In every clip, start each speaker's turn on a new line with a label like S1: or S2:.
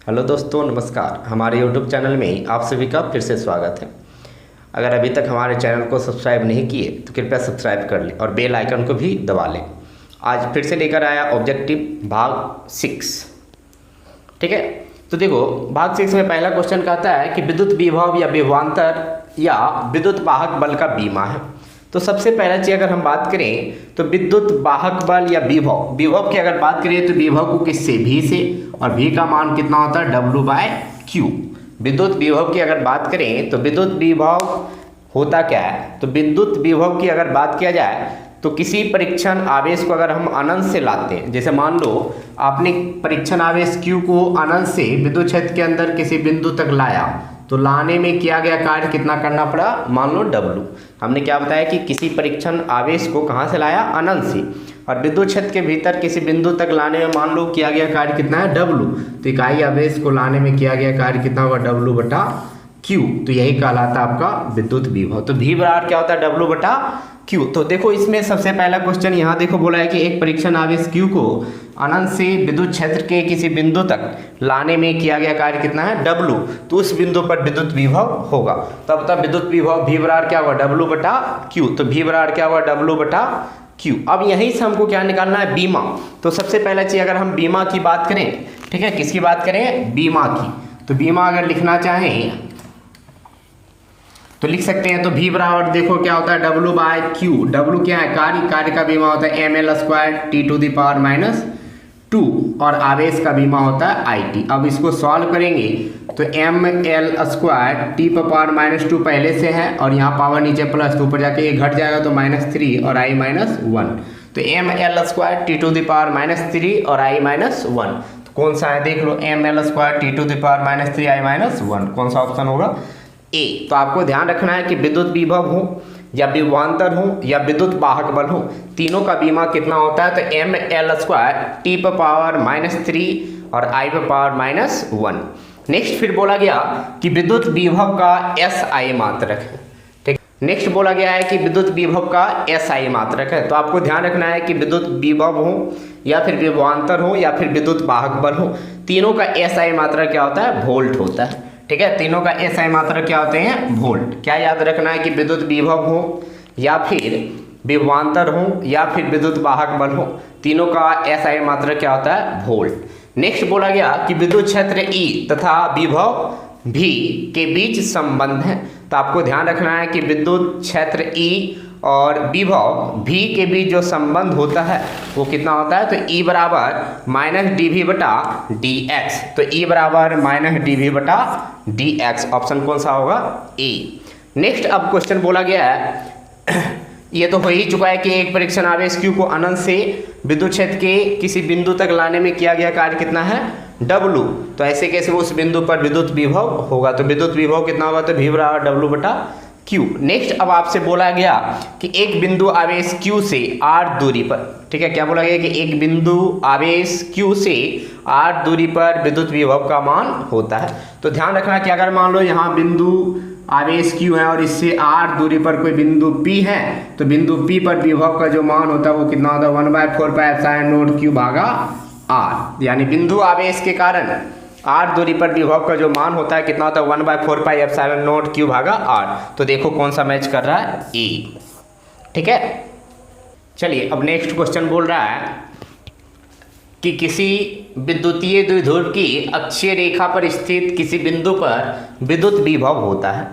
S1: Hello दोस्तों, नमस्कार। हमारे यूट्यूब चैनल में आप सभी का फिर से स्वागत है। अगर अभी तक हमारे चैनल को सब्सक्राइब नहीं किए तो कृपया सब्सक्राइब कर लें और बेल आइकन को भी दबा लें। आज फिर से लेकर आया ऑब्जेक्टिव भाग 6। ठीक है, तो देखो भाग 6 में पहला क्वेश्चन कहता है कि विद्युत विभव या विभवांतर या विद्युत वाहक बल का बीमा है। तो सबसे पहला चीज अगर हम बात करें तो विद्युत वाहक बल या विभव की अगर बात करें तो विभव को किससे, भी से, और भी का मान कितना होता है W/Q। विद्युत विभव की अगर बात करें तो विद्युत विभव होता क्या है, तो विद्युत विभव की अगर बात किया जाए तो किसी परीक्षण आवेश को अगर हम अनंत से लाते हैं, जैसे मान लो आपने परीक्षण आवेश Q को अनंत से विद्युत क्षेत्र के अंदर किसी बिंदु तक लाया, तो लाने में किया गया कार्य कितना करना पड़ा, मान लो W। हमने क्या बताया कि किसी परीक्षण आवेश को कहाँ से लाया, अनंत से, और विद्युत क्षेत्र के भीतर किसी बिंदु तक लाने में मान लो किया गया कार्य कितना है, W। तो इकाई आवेश को लाने में किया गया कार्य कितना होगा, W/Q। तो यही कहलाता है आपका विद्युत विभव। तो V बराबर क्या होता है, W/Q। तो देखो इसमें सबसे पहला क्वेश्चन यहाँ देखो बोला है कि एक परीक्षण आवेश Q को अनंत से विद्युत क्षेत्र के किसी बिंदु तक लाने में किया गया कार्य कितना है, W। तो उस बिंदु पर विद्युत विभव होगा। तब तब विद्युत विभव V बराबर क्या होगा, W/Q। तो V बराबर क्या होगा, W/Q। अब यहीं से हमको क्या निकालना है, बीमा। तो सबसे पहला चीज अगर हम बीमा की बात करें, ठीक है, किसकी बात करें, बीमा की, तो बीमा अगर लिखना चाहें तो लिख सकते हैं। तो V बराबर देखो क्या होता है, W/Q। W क्या है, कार्य का बीमा होता है ml² T⁻⁻2, और आवेश का बीमा होता है IT। अब इसको सॉल्व करेंगे तो ml² T⁻⁻2 पहले से है, और यहाँ पावर नीचे प्लस, तो ऊपर जाके ये घट जाएगा तो -3 और I-1। तो ml² T⁻⁻3 और I-1 तो कौन सा है, देख लो, ml² T⁻⁻3 I-1 कौन सा ऑप्शन होगा, A। तो आपको ध्यान रखना है कि विद्युत विभव हो या विभवांतर हो या विद्युत वाहक बल हो, तीनों का बीमा कितना होता है, तो ml² T⁻⁻3 और I⁻⁻1। नेक्स्ट फिर बोला गया कि विद्युत विभव का SI मात्रक है। ठीक, नेक्स्ट बोला गया है कि विद्युत विभव का SI मात्रक है। तो आपको ध्यान रखना है कि विद्युत विभव हो या फिर विभवांतर हो या फिर विद्युत वाहक बल हो, तीनों का SI मात्रक क्या होता है, वोल्ट होता है। ठीक है, तीनों का SI मात्रक क्या होते हैं, वोल्ट। क्या याद रखना है कि विद्युत विभव हो या फिर विभवांतर हो या फिर विद्युत वाहक बल हो, तीनों का SI मात्रक क्या होता है, वोल्ट। नेक्स्ट बोला गया कि विद्युत क्षेत्र E तथा विभव V के बीच संबंध है। तो आपको ध्यान रखना है कि विद्युत क्षेत्र E और विभव V के बीच जो संबंध होता है वो कितना होता है, तो E बराबर -dV/dx। तो E बराबर -dV/dx, ऑप्शन कौन सा होगा, A। नेक्स्ट अब क्वेश्चन बोला गया है ये तो हो ही चुका है कि एक परीक्षण आवेश Q को अनंत से विद्युत क्षेत्र के किसी बिंदु तक लाने में किया गया कार्य कितना है, W। तो ऐसे कैसे उस बिंदु पर विद्युत विभव होगा, तो विद्युत विभव कितना होगा, तो V बराबर W/Q। नेक्स्ट अब आपसे बोला गया कि एक बिंदु आवेश Q से r दूरी पर, ठीक है, क्या बोला गया कि एक बिंदु आवेश Q से r दूरी पर विद्युत विभव का मान होता है। तो ध्यान रखना कि अगर मान लो यहाँ बिंदु आवेश Q है और इससे r दूरी पर कोई बिंदु P है, तो बिंदु P पर विभव का जो मान होता है वो कितना होता है, 1/4πε0Q/r। यानी बिंदु आवेश के कारण r दूरी पर विभव का जो मान होता है कितना होता है, 1/4πε0Q/r। तो देखो कौन सा मैच कर रहा है, A। ठीक है, चलिए अब नेक्स्ट क्वेश्चन बोल रहा है कि किसी विद्युतीय द्विध्रुव की अक्षीय रेखा पर स्थित किसी बिंदु पर विद्युत विभव होता है।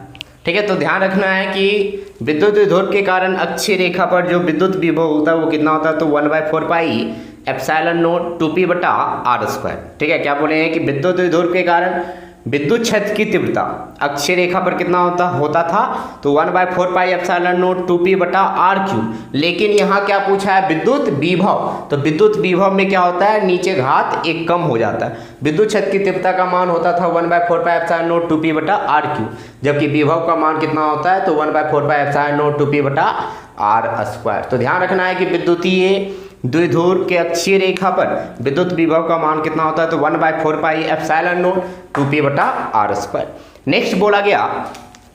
S1: ठीक है, तो ध्यान रखना है कि विद्युत द्विध्रुव के कारण अक्षीय रेखा पर जो विद्युत विभव होता है वो कितना होता है, तो 1/4πε0Tp/r²। ठीक है, क्या बोले हैं कि विद्युत द्विध्रुव के कारण विद्युत क्षेत्र की तीव्रता अक्षीय रेखा पर कितना होता था, तो 1/4πε0Tp/r3। लेकिन यहाँ क्या पूछा है, विद्युत विभव। तो विद्युत विभव में क्या होता है, नीचे घात एक कम हो जाता है। विद्युत क्षेत्र की तीव्रता का मान होता था 1/4πε0Tp/r3, जबकि विभव का मान कितना होता है, तो 1/4πε0Tp/r²। तो ध्यान रखना है कि विद्युतीय द्विध्रुव के अक्षीय रेखा पर विद्युत विभव का मान कितना होता है, तो 1/4πε0Tp/r²। नेक्स्ट बोला गया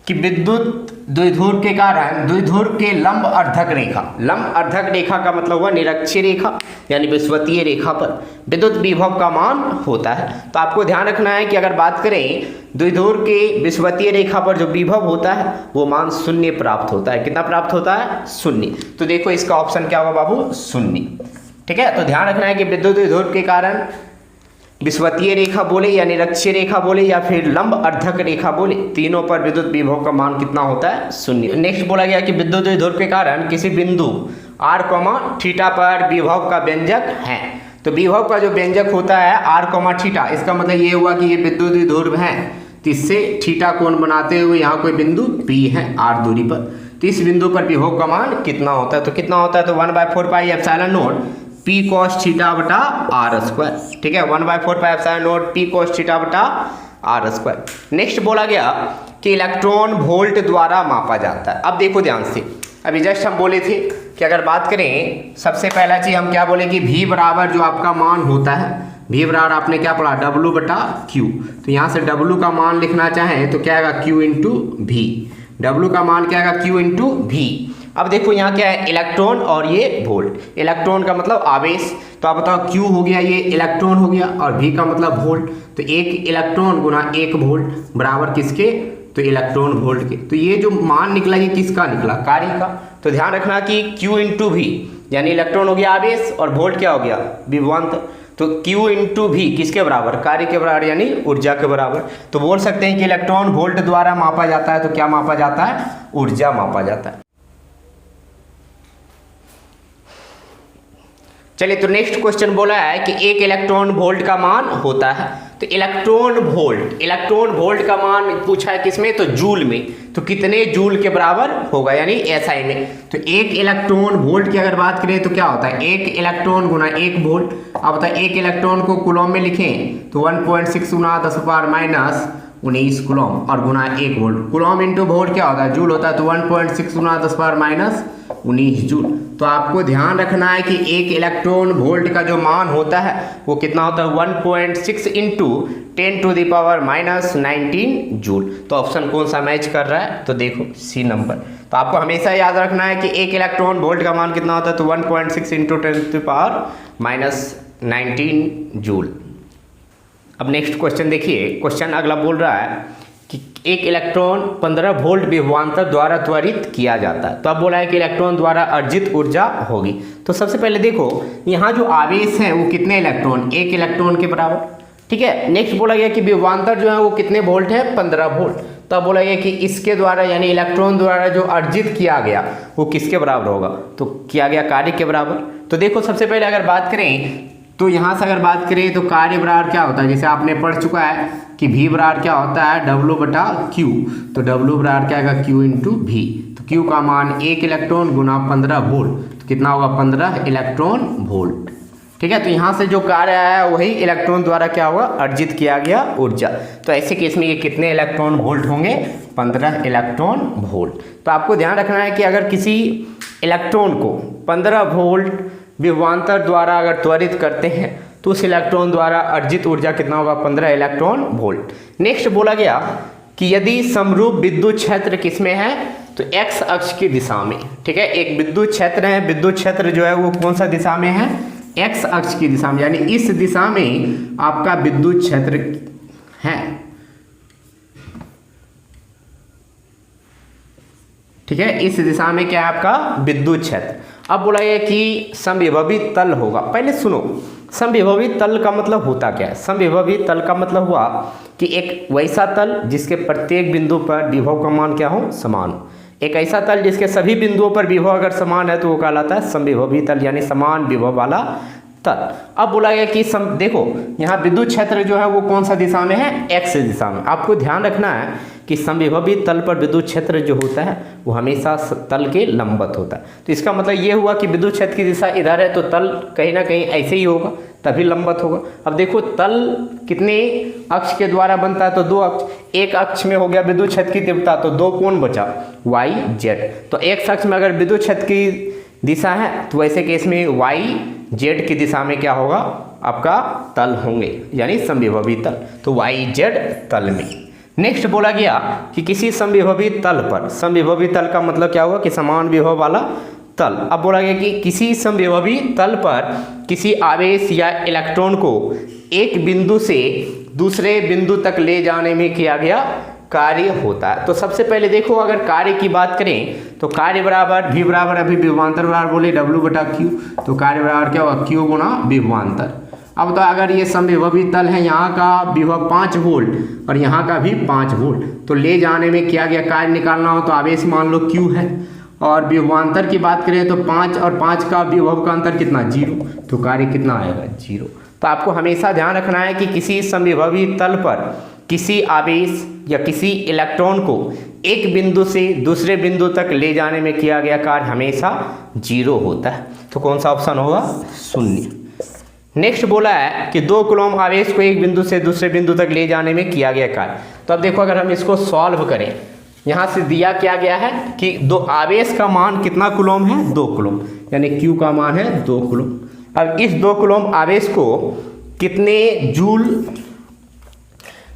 S1: कि विद्युत द्विध्रुव के कारण द्विध्रुव के लंब अर्धक रेखा, लंब अर्धक रेखा का मतलब हुआ निरक्षीय रेखा यानी विषुवतीय रेखा पर विद्युत विभव का मान होता है। तो आपको ध्यान रखना है कि अगर बात करें द्विध्रुव के विषुवतीय रेखा पर जो विभव होता है वो मान शून्य प्राप्त होता है। कितना प्राप्त होता है? शून्य। तो देखो इसका ऑप्शन क्या होगा बाबू? शून्य। ठीक है, तो ध्यान रखना है कि विद्युत द्विध्रुव के कारण विषुवतीय रेखा बोले या निरक्षीय रेखा बोले या फिर लंब अर्धक रेखा बोले, तीनों पर विद्युत विभव का मान कितना होता है? शून्य। नेक्स्ट बोला गया कि विद्युत द्विध्रुव के कारण किसी बिंदु r, थीटा पर विभव का व्यंजक है। तो विभव का जो व्यंजक होता है r, थीटा, इसका मतलब ये हुआ कि ये विद्युत द्विध्रुव है, तो इससे थीटा कोण बनाते हुए यहाँ कोई बिंदु P है r दूरी पर, तो इस बिंदु पर विभव का मान कितना होता है? तो कितना होता है? तो 1/4 pi epsilon not P cos theta बटा r स्क्वायर। ठीक है, 1/4 pi epsilon not P cos theta बटा r स्क्वायर। नेक्स्ट बोला गया कि इलेक्ट्रॉन वोल्ट द्वारा मापा जाता है। अब देखो ध्यान से, अभी जस्ट हम बोले थे कि अगर बात करें सबसे पहला चीज हम क्या बोले कि V बराबर जो आपका मान होता है, V बराबर आपने क्या पढ़ा? W बटा Q। तो यहाँ से W का मान लिखना चाहें तो क्या आएगा? Q into V। W का मान क्या आएगा? Q into V। अब देखो यहाँ क्या है? इलेक्ट्रॉन और ये वोल्ट। इलेक्ट्रॉन का मतलब आवेश, तो आप बताओ Q हो गया, ये इलेक्ट्रॉन हो गया, और V का मतलब वोल्ट। तो एक इलेक्ट्रॉन गुना एक वोल्ट बराबर किसके? तो इलेक्ट्रॉन वोल्ट के। तो ये जो मान निकला ये किसका निकला? कार्य का। तो ध्यान रखना कि Q इंटू V यानी इलेक्ट्रॉन हो गया आवेश और वोल्ट क्या हो गया? विभवांतर। तो Q इंटू V किसके बराबर? कार्य के बराबर यानी ऊर्जा के बराबर। तो बोल सकते हैं कि इलेक्ट्रॉन वोल्ट द्वारा मापा जाता है। तो क्या मापा जाता है? ऊर्जा मापा जाता है। चलिए, तो नेक्स्ट क्वेश्चन बोला है कि एक इलेक्ट्रॉन वोल्ट का मान होता है। तो इलेक्ट्रॉन वोल्ट का मान पूछा है किसमें? तो जूल में। तो कितने जूल के बराबर होगा यानी एसआई में। तो एक इलेक्ट्रॉन वोल्ट की अगर बात करें तो क्या होता है? एक इलेक्ट्रॉन गुना एक वोल्ट। अब बताए एक इलेक्ट्रॉन को कूलम में लिखें तो 1.6 गुना 10⁻⁻19 कूलम और गुना एक वोल्ट। कूलम इंटू वोल्ट क्या होता है? जूल होता है। तो 1.6 गुना 10⁻⁻19 जूल। तो आपको ध्यान रखना है कि एक इलेक्ट्रॉन वोल्ट का जो मान होता है वो कितना होता है? 1.6 इंटू 10⁻⁻19 जूल। तो ऑप्शन कौन सा मैच कर रहा है? तो देखो सी नंबर। तो आपको हमेशा याद रखना है कि एक इलेक्ट्रॉन वोल्ट का मान कितना होता है? तो 1.6 इंटू 10⁻⁻19 जूल। अब नेक्स्ट क्वेश्चन देखिए, क्वेश्चन अगला बोल रहा है कि एक इलेक्ट्रॉन 15 वोल्ट विभवांतर द्वारा त्वरित किया जाता है। तो अब बोला है कि इलेक्ट्रॉन द्वारा अर्जित ऊर्जा होगी। तो सबसे पहले देखो यहाँ जो आवेश है वो कितने इलेक्ट्रॉन? एक इलेक्ट्रॉन के बराबर। ठीक है, नेक्स्ट बोला गया कि विभवांतर जो है वो कितने वोल्ट है? 15 वोल्ट। तो अब बोला गया कि इसके द्वारा यानी इलेक्ट्रॉन द्वारा जो अर्जित किया गया वो किसके बराबर होगा? तो किया गया कार्य के बराबर। तो देखो सबसे पहले अगर बात करें तो यहाँ से अगर बात करें तो कार्य बराबर क्या होता है? जैसे आपने पढ़ चुका है कि V बराबर क्या होता है? W बटा Q। तो W बराबर क्या आएगा? Q into V। तो Q का मान एक इलेक्ट्रॉन गुना 15 वोल्ट, तो कितना होगा? 15 इलेक्ट्रॉन वोल्ट। ठीक है, तो यहाँ से जो कार्य आया है वही इलेक्ट्रॉन द्वारा क्या होगा? अर्जित किया गया ऊर्जा। तो ऐसे केस में ये कितने इलेक्ट्रॉन वोल्ट होंगे? 15 इलेक्ट्रॉन वोल्ट। तो आपको ध्यान रखना है कि अगर किसी इलेक्ट्रॉन को 15 वोल्ट विभवांतर द्वारा अगर त्वरित करते हैं तो उस इलेक्ट्रॉन द्वारा अर्जित ऊर्जा कितना होगा? 15 इलेक्ट्रॉन वोल्ट। नेक्स्ट बोला गया कि यदि समरूप विद्युत क्षेत्र किसमें है? तो x अक्ष की दिशा में। ठीक है, एक विद्युत क्षेत्र है, विद्युत क्षेत्र जो है वो कौन सा दिशा में है? x अक्ष की दिशा में, यानी इस दिशा में आपका विद्युत क्षेत्र है। ठीक है, इस दिशा में क्या है आपका? विद्युत क्षेत्र। अब बोला गया कि समविभवी तल होगा। पहले सुनो, समविभवी तल का मतलब होता क्या है? समविभवी तल का मतलब हुआ कि एक वैसा तल जिसके प्रत्येक बिंदु पर विभव का मान क्या हो? समान। एक ऐसा तल जिसके सभी बिंदुओं पर विभव अगर समान है तो वो कहलाता है समविभवी तल यानी समान विभव वाला तल। अब बोला गया कि देखो यहाँ विद्युत क्षेत्र जो है वो कौन सा दिशा में है? x दिशा में। आपको ध्यान रखना है कि समविभवी तल पर विद्युत क्षेत्र जो होता है वो हमेशा तल के लंबवत होता है। तो इसका मतलब ये हुआ कि विद्युत क्षेत्र की दिशा इधर है तो तल कहीं ना कहीं ऐसे ही होगा, तभी लंबवत होगा। अब देखो तल कितने अक्ष के द्वारा बनता है? तो 2 अक्ष। एक अक्ष में हो गया विद्युत क्षेत्र की तीव्रता, तो 2 कौन बचा? y z। तो एक अक्ष में अगर विद्युत क्षेत्र की दिशा है तो वैसे केस में y z की दिशा में क्या होगा? आपका तल होंगे यानी समविभवी तल। तो y z तल में। नेक्स्ट बोला गया कि किसी समविभवी तल पर, समविभवी तल का मतलब क्या हुआ कि समान विभव वाला तल। अब बोला गया कि किसी समविभवी तल पर किसी आवेश या इलेक्ट्रॉन को एक बिंदु से दूसरे बिंदु तक ले जाने में किया गया कार्य होता है। तो सबसे पहले देखो, अगर कार्य की बात करें तो कार्य बराबर V बराबर, अभी विभवांतर बराबर बोले W बटा Q, तो कार्य बराबर क्या होगा Q गुना विभवांतर। अब तो अगर ये समविभवी तल है, यहाँ का विभव 5 वोल्ट और यहाँ का भी 5 वोल्ट, तो ले जाने में किया गया कार्य निकालना हो तो आवेश मान लो Q है, और विभवांतर की बात करें तो 5 और 5 का विभव का अंतर कितना 0, तो कार्य कितना आएगा 0। तो आपको हमेशा ध्यान रखना है कि किसी समविभवी तल पर किसी आवेश या किसी इलेक्ट्रॉन को एक बिंदु से दूसरे बिंदु तक ले जाने में किया गया कार्य हमेशा 0 होता है। तो कौन सा ऑप्शन होगा 0। नेक्स्ट बोला है कि 2 कूलम्ब आवेश को एक बिंदु से दूसरे बिंदु तक ले जाने में किया गया कार्य। तो अब देखो, अगर हम इसको सॉल्व करें, यहाँ से दिया क्या गया है कि 2 आवेश का मान कितना कूलम्ब है 2 कूलम्ब, यानी Q का मान है 2 कूलम्ब। अब इस 2 कूलम्ब आवेश को कितने जूल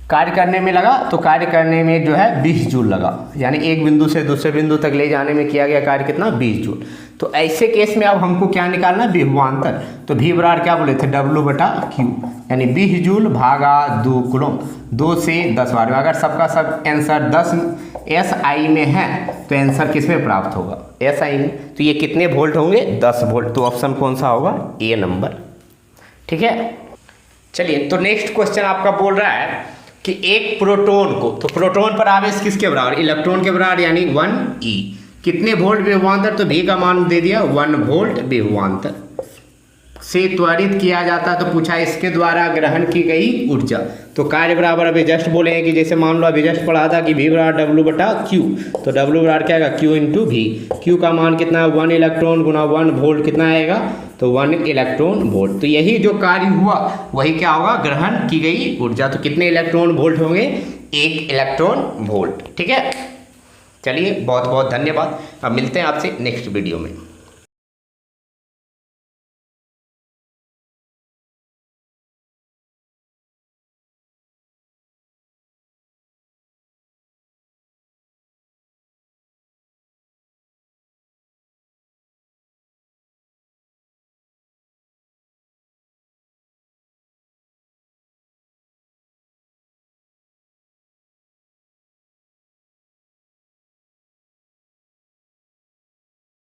S1: कार्य करने में लगा, तो कार्य करने में जो है 20 जूल लगा, यानी एक बिंदु से दूसरे बिंदु तक ले जाने में किया गया कार्य कितना 20 जूल। तो ऐसे केस में अब हमको क्या निकालना है विभवांतर। तो V बराबर क्या बोले थे W बटा Q, यानी 20 जूल भागा 2 कूलम्ब, 2 से 10 बार। अगर सबका सब आंसर 10 SI में है तो आंसर किस में प्राप्त होगा SI में। तो ये कितने वोल्ट होंगे 10 वोल्ट। तो ऑप्शन कौन सा होगा A नंबर। ठीक है, चलिए तो नेक्स्ट क्वेश्चन आपका बोल रहा है कि एक प्रोटॉन को, तो प्रोटॉन पर आवेश किसके बराबर इलेक्ट्रॉन के बराबर, यानी 1e, कितने वोल्ट विभवांतर, तो V का मान दे दिया 1 वोल्ट विभवांतर से त्वरित किया जाता है। तो पूछा इसके द्वारा ग्रहण की गई ऊर्जा। तो कार्य बराबर अभी जस्ट बोले हैं कि जैसे मान लो अभी जस्ट पढ़ा था कि V बराबर W बटा Q, तो W बराबर क्या आएगा Q इंटू V। Q का मान कितना है 1 इलेक्ट्रॉन गुना 1 वोल्ट कितना आएगा, तो 1 इलेक्ट्रॉन वोल्ट। तो यही जो कार्य हुआ वही क्या होगा ग्रहण की गई ऊर्जा। तो कितने इलेक्ट्रॉन वोल्ट होंगे 1 इलेक्ट्रॉन वोल्ट। ठीक है, चलिए बहुत बहुत धन्यवाद। अब मिलते हैं आपसे नेक्स्ट वीडियो में।